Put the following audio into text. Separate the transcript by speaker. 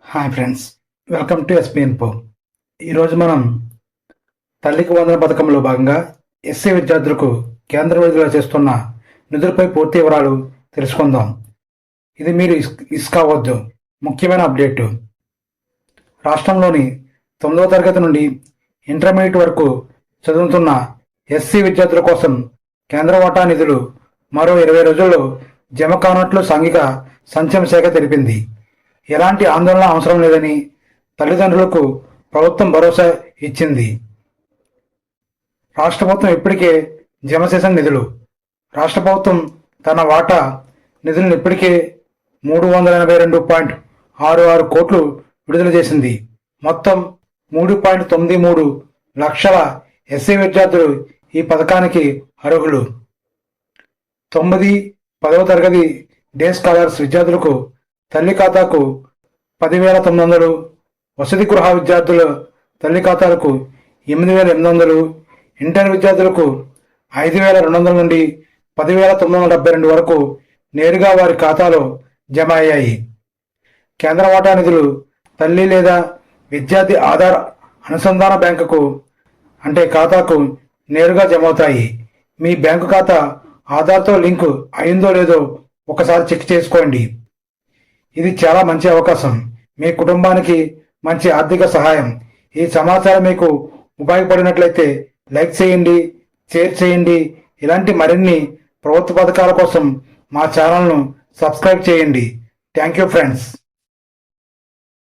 Speaker 1: Hi friends, welcome to ఎస్పీఎన్పో. ఈరోజు మనం తల్లికి వందన పథకంలో భాగంగా ఎస్సీ విద్యార్థులకు కేంద్రం విడుదల చేస్తున్న నిధులపై పూర్తి వివరాలు తెలుసుకుందాం. ఇది మీరు కావద్దు ముఖ్యమైన అప్డేటు. రాష్ట్రంలోని 9వ తరగతి నుండి ఇంటర్మీడియట్ వరకు చదువుతున్న ఎస్సీ విద్యార్థుల కోసం కేంద్ర వాటా నిధులు మరో 20 రోజుల్లో జమ కానున్నట్లు సాంఘిక సంక్షేమ శాఖ తెలిపింది. ఎలాంటి ఆందోళన అవసరం లేదని తల్లిదండ్రులకు ప్రభుత్వం భరోసా ఇచ్చింది. రాష్ట్ర ప్రభుత్వం ఇప్పటికే జమ చేసిన నిధులు. రాష్ట్ర ప్రభుత్వం తన వాటా నిధులను ఇప్పటికే 382.66 కోట్లు విడుదల చేసింది. మొత్తం 3.93 లక్షల ఎస్సీ విద్యార్థులు ఈ పథకానికి అర్హులు. 9, 10వ తరగతి డే స్కాలర్స్ విద్యార్థులకు తల్లి ఖాతాకు 10,900, వసతి గృహ విద్యార్థుల తల్లి ఖాతాలకు 8,800, ఇంటర్ విద్యార్థులకు 5,200 నుండి 10,972 వరకు నేరుగా వారి ఖాతాలో జమ అయ్యాయి. కేంద్ర వాటా నిధులు తల్లి లేదా విద్యార్థి ఆధార్ అనుసంధాన బ్యాంకుకు అంటే ఖాతాకు నేరుగా జమ అవుతాయి. మీ బ్యాంకు ఖాతా ఆధార్తో లింకు అయిందో లేదో ఒకసారి చెక్ చేసుకోండి. ఇది చాలా మంచి అవకాశం. మీ కుటుంబానికి మంచి ఆర్థిక సహాయం. ఈ సమాచారం మీకు ఉపయోగపడినట్లయితే లైక్ చేయండి, షేర్ చేయండి. ఇలాంటి మరిన్ని ప్రభుత్వ పథకాల కోసం మా ఛానల్ను సబ్స్క్రైబ్ చేయండి. Thank you friends.